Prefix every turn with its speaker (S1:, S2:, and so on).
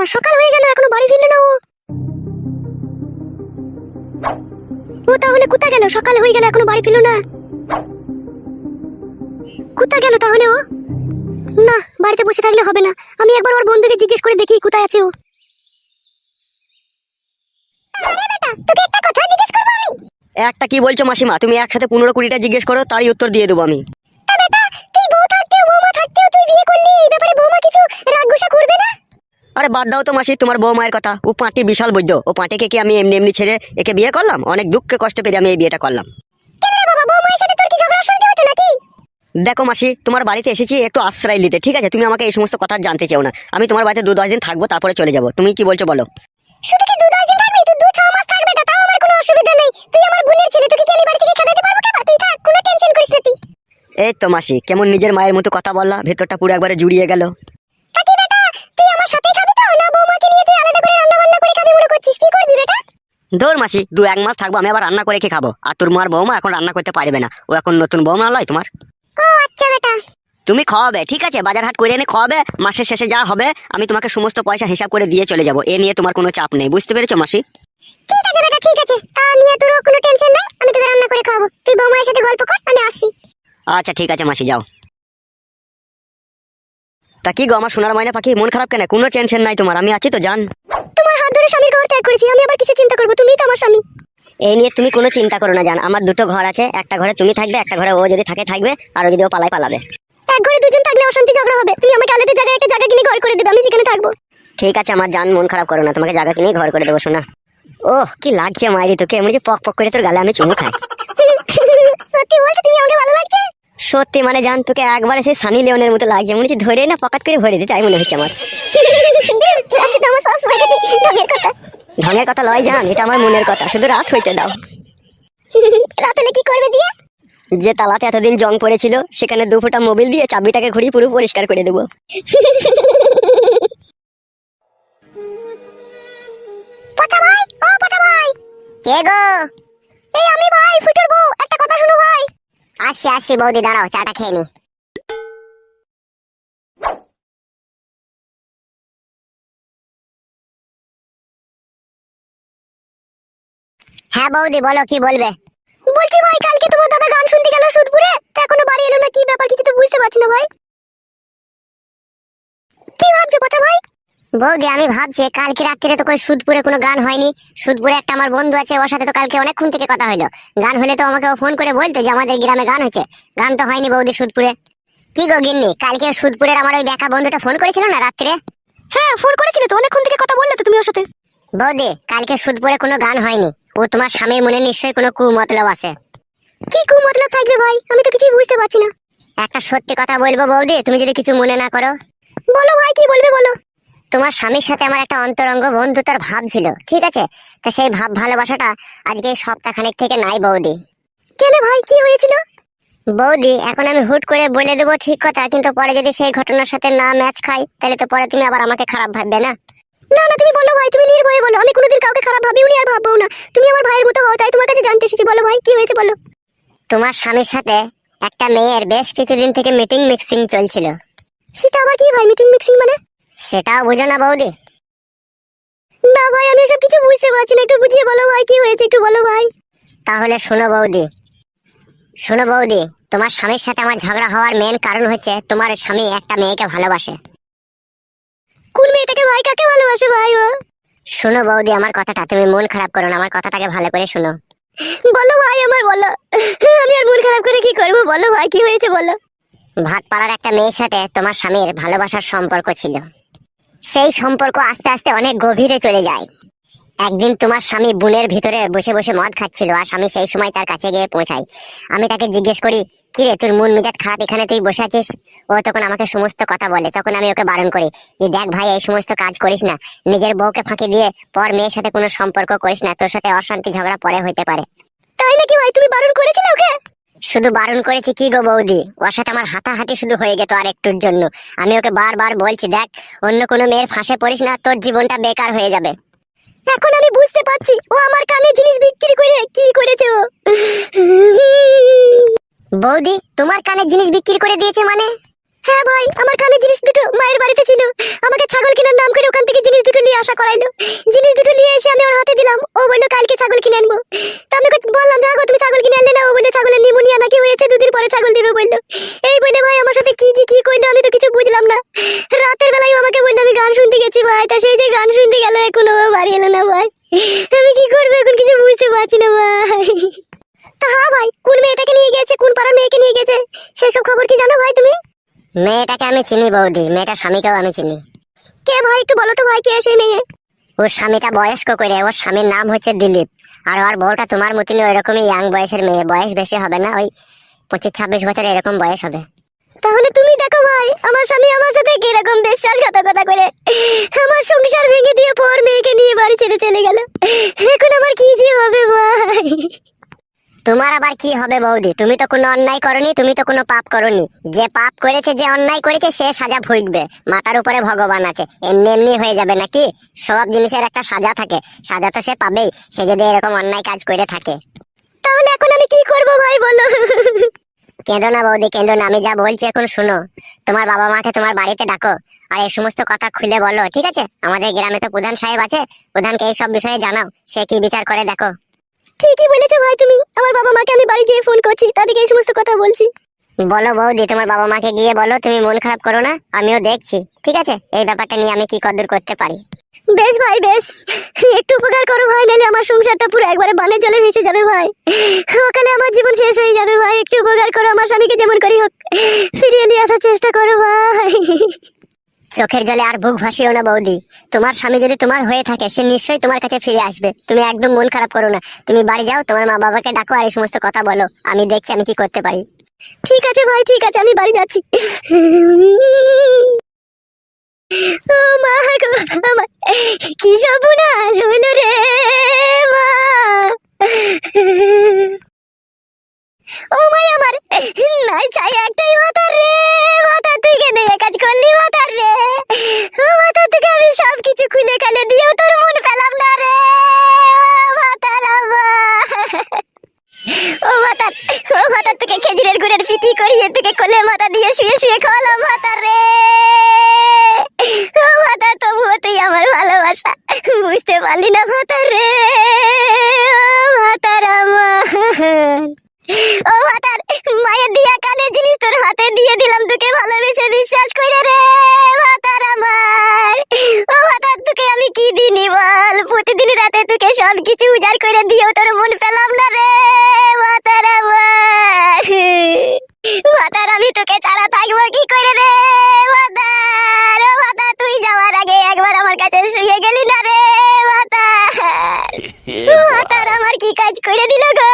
S1: বাবা, সকাল হয়ে গেল এখনো বাড়ি ফিরলো না ও। ও তাহলে কোথায় গেল? সকাল হয়ে গেল এখনো বাড়ি ফিরলো না, কোথায় গেল তাহলে ও? না, বাড়িতে বসে থাকলে হবে না, আমি একবার ওর বন্ধুকে জিজ্ঞেস করে দেখি কোথায় আছে ও। আরে বেটা, তোকে একটা কথা জিজ্ঞেস করব আমি।
S2: একটা কি বলছো মাসিমা? তুমি একসাথে 15-20টা জিজ্ঞেস করো, তারই উত্তর দিয়ে দেবো আমি।
S1: তা বেটা, তুই বউ থাকতেও বৌমা থাকতেও তুই বিয়ে করলি, এই ব্যাপারে বৌমা কিছু রাগ গোসা করবে না?
S2: আরে বাদ দাও তো মাসি তোমার বউ মায়ের কথা। ও পাঁটি বিশাল বৈদ্য, ও পাঁটিকে কি আমি এমনি এমনি ছেড়ে একে বিয়ে করলাম? অনেক দুঃখে কষ্ট পেরে আমি এই বিয়েটা করলাম।
S1: কেন রে বাবা, বৌমায়ের সাথে তোর কি ঝগড়া অশান্তি হতো নাকি?
S2: দেখো মাসি, তোমার বাড়িতে এসেছি একটু আশ্রয় নিতে, ঠিক আছে? তুমি আমাকে এই সমস্ত কথা জানতে চাও না। আমি তোমার বাড়িতে 2-10 দিন থাকবো, তারপরে চলে যাবো। তুমি কি বলছো বলো?
S1: শুধু কি 2-10 দিন থাকবি? তুই 2-6 মাস থাকবে, এটা তাও আমার কোনো অসুবিধা নেই। তুই আমার বোনের ছেলে, তোকে কি আমি বাড়ি থেকে খেদাতে পারবো কেবা? তুই থাক, কোনো টেনশন করিস না তুই।
S2: এই তো মাসি, কেমন নিজের মায়ের মতো কথা বললা, ভেতরটা পুরো একবারে জুড়িয়ে গেল।
S1: তা কি বেটা, তুই আমার সাথেই খাবি তো, না বৌমাকে নিয়ে তুই আলাদা করে রান্না বান্না করে খাবি মনে করছিস? কি করবি বেটা?
S2: ধর মাসি, 2-1 মাস থাকবো, আমি আবার রান্না করে খেয়ে খাবো। আর তোর মার বৌমা এখন রান্না করতে পারবে না, ও এখন নতুন বৌমা লয় তোমার।
S1: ও আচ্ছা বেটা।
S2: তুমি খাওয়াবে, ঠিক আছে? বাজার হাট করে এনে খাওয়াবে, মাসের শেষে যা হবে আমি তোমাকে সমস্ত পয়সা হিসাব করে দিয়ে চলে যাবো। এ নিয়ে তোমার কোনো চাপ নেই, বুঝতে পেরেছো মাসি?
S1: ঠিক আছে বেটা, ঠিক আছে, তা নিয়ে তোর কোনো টেনশন নাই, আমি তোকে রান্না করে খাওয়াবো। তুই বৌমায়ের সাথে গল্প কর, আমি আসি।
S2: আচ্ছা ঠিক আছে মাসি, যাও। তা কি গো আমার সোনার ময়না পাখি, মন খারাপ কেন? কোনো টেনশন নাই তোমার, আমি আছি তো জান।
S1: তোমার হাত ধরে স্বামীর ঘর ত্যাগ করেছি, আমি আবার কিসে চিন্তা করবো? তুমিই তো আমার স্বামী।
S2: এই নিয়ে তুমি কোনো চিন্তা করো না জান, আমার 2টো ঘর আছে, একটা ঘরে তুমি থাকবে, একটা ঘরে ও যদি থাকে থাকবে, আর ও যদি ও পালায় পালাবে।
S1: এক ঘরে দুজন থাকলে অশান্তি ঝগড়া হবে, তুমি আমাকে আলাদা জায়গায় একটা জায়গা কিনে ঘর করে দেবে, আমি সেখানে থাকবো।
S2: ঠিক আছে আমার জান, মন খারাপ করো না, তোমাকে জায়গা কিনেই ঘর করে দেবো সোনা। ওহ কি লাগছে মাইরি তোকে, এমনি যে পক পক করে তোর গালে আমি চুমু খাই।
S1: সত্যি বলছো, তুমি আমাকে ভালো লাগছে?
S2: সত্যি মানে জান, তোকে একবারে সেই সানি লিওনের মতো লাগছে, মনে হচ্ছে ধরে না পকেট করে ভরে দিতে, তাই মনে হচ্ছে আমার।
S1: আচ্ছা, তো আমার সবসময় খালি ঢঙের কথা।
S2: ঢঙের কথা লয় জান, এটা আমার মনের কথা, শুধু রাত হইতে দাও।
S1: রাত হলে কি করবে দিয়ে?
S2: যে তালাতে এতদিন জং পড়েছিল সেখানে 2 ফোঁটা মোবিল দিয়ে চাবিটাকে ঘুরিয়ে পুরো পরিষ্কার করে দেবো।
S1: পচা ভাই, ও পচা ভাই। কে গো? এই আমি ভাই, ফুটোর বউ, একটা কথা শুনো ভাই। আসি আসি বৌদি, দাঁড়াও, চাটা খেয়ে নি। হ্যাঁ বৌদি, বলো কি বলবে? বলছি ভাই, কালকে তোমার দাদা গান শুনতে গেল সুদপুরে, তা এখনো বাড়ি এলো না, কি ব্যাপার কিছু তো বুঝতে পারছি না ভাই। কি ভাবছো পচা ভাই? বৌদি আমি ভাবছি কালকে রাত্রিরে তো কই সুদপুরে কোনো গান হয়নি। সুদপুরে একটা আমার বন্ধু আছে, ওর সাথে তো কালকে অনেকক্ষণ থেকে কথা হলো। গান হলে তো আমাকে ফোন করে বলতো যে আমাদের গ্রামে গান হচ্ছে। গান তো হয়নি বৌদি সুদপুরে। কি গো গিন্নি, কালকে সুদপুরের আমার ওই বেকা বন্ধুটা ফোন করেছিল না রাত্রিরে? হ্যাঁ ফোন করেছিল তো, অনেকক্ষণ থেকে কথা বললে তো তুমি ওর সাথে। বৌদি কালকে সুদপুরে কোনো গান হয়নি, ও তোমার স্বামীর মনে নিশ্চয়ই কোনো কুমতলব আছে। কি কুমতলব থাকবে ভাই, আমি তো কিছুই বুঝতে পারছি না। একটা সত্যি কথা বলবো বৌদি, তুমি যদি কিছু মনে না করো। বলো ভাই, কি বলবে বলো। তোমার স্বামীর সাথে আমার একটা অন্তরঙ্গ বন্ধুতার ভাব ছিল, ঠিক আছে? তা সেই ভাব ভালোবাসাটা আজকে সপ্তাহখানেক থেকে নাই বৌদি। কেন ভাই, কি হয়েছিল? বৌদি এখন আমি হুট করে বলে দেবো ঠিক কথা, কিন্তু পরে যদি সেই ঘটনার সাথে না ম্যাচ খাই তাহলে তো পরে তুমি আবার আমাকে খারাপ ভাববে না। না না, তুমি বলো ভাই, তুমি নির্ভয়ে বলো, আমি কোনোদিন কাউকে খারাপ ভাবিও নি আর ভাববো না। তুমি আমার ভাইয়ের মতো হও, তাই তোমার কাছে জানতে এসেছি। বলো ভাই, কি হয়েছে বলো। তোমার স্বামীর সাথে একটা মেয়ের বেশ কিছুদিন থেকে মিটিং মিক্সিং চলছিল। সেটা আবার কি ভাই, মিটিং মিক্সিং মানে? সেটাও বুঝো না বৌদি? না ভাই, আমি এসব কিছু বুঝতে পারছি না, একটু বুঝিয়ে বলো ভাই, কি হয়েছে একটু বলো ভাই। তাহলে শোনো বৌদি, শোনো বৌদি, তোমার স্বামীর সাথে আমার ঝগড়া হওয়ার মেন কারণ হচ্ছে তোমার স্বামী একটা মেয়েকে ভালোবাসে। কোন মেয়েটাকে ভাই, কাকে ভালোবাসে ভাই ও? শোনো বৌদি আমার কথাটা, তুমি মন খারাপ করো না, আমার কথাটাকে ভালো করে শোনো। বলো ভাই আমার, বলো, আমি আর মন খারাপ করে কি করবো? বলো ভাই, কি হয়েছে বলো। ভাটপাড়ার একটা মেয়ের সাথে তোমার স্বামীর ভালোবাসার সম্পর্ক ছিল। সেই সম্পর্ক আস্তে আস্তে অনেক গভীরে চলে যায়। একদিন তোমার স্বামী বুনের ভিতরে বসে বসে মদ খাচ্ছিল, আর স্বামী সেই সময় তার কাছে গিয়ে পৌঁছায়। আমি তাকে জিজ্ঞেস করি, কি রে তোর মন মেজাজ খারাপ, এখানে তুই বসে আছিস? ও তখন আমাকে সমস্ত কথা বলে। তখন আমি ওকে বারণ করি যে দেখ ভাই, এই সমস্ত কাজ করিস না, নিজের বউকে ফাঁকি দিয়ে পর মেয়ের সাথে কোনো সম্পর্ক করিস না, তোর সাথে অশান্তি ঝগড়া পরে হইতে পারে। তাই নাকি ভাই, তুমি বারণ করেছিলে ওকে? শুধু বারণ করেছি কি গো বৌদি, ওর সাথে আমার হাতাহাতি শুধু হয়ে গেত আর একটুর জন্য। আমি ওকে বারবার বলছি, দেখ অন্য কোনো মেয়ের ফাঁসে পড়িস না, তোর জীবনটা বেকার হয়ে যাবে। এখন আমি বুঝতে পারছি ও আমার কানে জিনিস বিক্রি করে কি করেছে ও। বৌদি তোমার কানে জিনিস বিক্রি করে দিয়েছে মানে? হ্যাঁ ভাই, আমার কানে জিনিস দুটো মায়ের বাড়িতে ছিল, আমাকে ছাগল কেনার নাম করে ওখান থেকে জিনিস দুটো নিয়ে আশা করাইলো। জিনিস দুটো নিয়ে এসে আমি ওর হাতে দিলাম। ও বললো কালকে ছাগল কিনে আনবো। তা আমি বললাম যে আগো তুমি ছাগল কিনে আনলে না। ও বললো ছাগলের নিউমোনিয়া নাকি হয়েছে, 2 দিন পরে ছাগল দিবে বললো। এই বলে ভাই আমার সাথে কি যে কি করলো আমি তো কিছু বুঝলাম না। রাতের বেলায় আমাকে বললো আমি গান শুনতে গেছি ভাই। তা সেই যে গান শুনতে গেল এখনো বাড়ি এলো না ভাই। আমি কি করবো এখন কিছু বুঝতে পারছি না ভাই। তা হ্যাঁ ভাই, কোন মেয়েটাকে নিয়ে গেছে, কোন পাড়ার মেয়েকে নিয়ে গেছে, সেসব খবর কি জানো ভাই তুমি? মেয়েটাকে আমি চিনি বৌদি, মেয়েটার স্বামীকেও আমি চিনি। কে ভাই একটু বলো তো ভাই, কে সেই মেয়ে? ওর স্বামীটা বয়স্ক করে, ওর স্বামীর নাম হচ্ছে দিলীপ। আর ওর বউটা তোমার মতনই ওই রকমই ইয়াং বয়সের মেয়ে, বয়স বেশি হবে না, ওই 25-26 বছর এরকম বয়স হবে। তাহলে তুমি দেখো ভাই, আমার স্বামী আমার সাথে কিরকম বিশ্বাসঘাতকতা করে আমার সংসার ভেঙে দিয়ে পর মেয়েকে নিয়ে বাড়ি ছেড়ে চলে গেল। এখন আমার কি যে হবে ভাই? তোমার আবার কি হবে বৌদি? তুমি তো কোনো অন্যায় করনি, তুমি তো কোনো পাপ করনি। যে পাপ করেছে, যে অন্যায় করেছে, সে সাজা ভুগবে। মাথার উপরে ভগবান আছে, এমনি এমনি হয়ে যাবে নাকি? সব জিনিসের একটা সাজা থাকে, সাজা তো সে পাবেই, সে যদি এরকম অন্যায় কাজ করে থাকে। তাহলে এখন আমি কি করব ভাই বলো? কেঁদো না বৌদি, কেঁদো না। আমি যা বলছি এখন শুনো। তোমার বাবা মাকে তোমার বাড়িতে ডাকো, আর এই সমস্ত কথা খুলে বলো, ঠিক আছে? আমাদের গ্রামে তো প্রধান সাহেব আছে, প্রধানকে এই সব বিষয়ে জানাও, সে কি বিচার করে দেখো। ঠিকই বলেছো ভাই তুমি। আমার বাবা মাকে আমি বাড়ি গিয়ে ফোন করছি, তাদেরকে এই সমস্ত কথা বলছি। বলো বৌদি, তোমার বাবা মাকে গিয়ে বলো, তুমি মন খারাপ করো না, আমিও দেখছি, ঠিক আছে? এই ব্যাপারটা নিয়ে আমি কি কদর করতে পারি। বেশ ভাই বেশ, একটু উপকার করো ভাই, নাহলে আমার সংসারটা পুরো একবারে বানে জলে ভেসে যাবে ভাই। ওখানে আমার জীবন শেষ হয়ে যাবে ভাই। একটু উপকার করো, আমার স্বামীকে যেমন করি হোক ফিরিয়ে নিয়ে আসার চেষ্টা করো ভাই। চোখের জলে আর বুক ভাসিও না বৌদি। তোমার স্বামী যদি তোমার হয়ে থাকে, সে নিশ্চয়ই তোমার কাছে ফিরে আসবে। তুমি একদম মন খারাপ করো না, তুমি বাড়ি যাও, তোমার মা বাবাকে ডাকো, আর এই সমস্ত কথা বলো। আমি দেখছি আমি কি করতে পারি। ঠিক আছে ভাই, ঠিক আছে, আমি বাড়ি যাচ্ছি। ও মা গো, আমার কি সর্বনাশ হইল রে মা। ও মাই আমার নাই চাই একটাই মাথা রে। মাথা তুই কেন এ কাজ করলি মাথা রে? ও মাথা থেকে আমি সব কিছু খুলে খালে দিয়েও তোর মন পেলাম না রে মাথার আমার। ও মাথা, ও মাথা থেকে খেজুরের গুড়ের ফিটি করিয়ে তোকে কোলে মাথা দিয়ে শুয়ে শুয়ে খাওয়ালাম মাথা রে। ও মাথা, তবুও তুই আমার ভালোবাসা বুঝতে পারলি না মাথা রে। ও মাথার আমার, ও মাতার মায়ের দিয়া কানে জিনিস তোর হাতে দিয়ে দিলাম, তোকে ভালোবেসে বিশ্বাস করে রে মাতার আমার। ও মাতার, তোকে আমি কি দিনি বল? প্রতিদিন রাতে তোকে সব কিছু উজাড় করে দিয়েও তোর মন পেলাম না রে মাতার আমার। মাতার, আমি তোকে ছাড়া থাকবো কি করে রে মাতার? ও মাতার, তুই যাওয়ার আগে একবার আমার কাছে শুয়ে গেলি না রে মাতার। মাতার আমার কি কাজ করে দিল গো?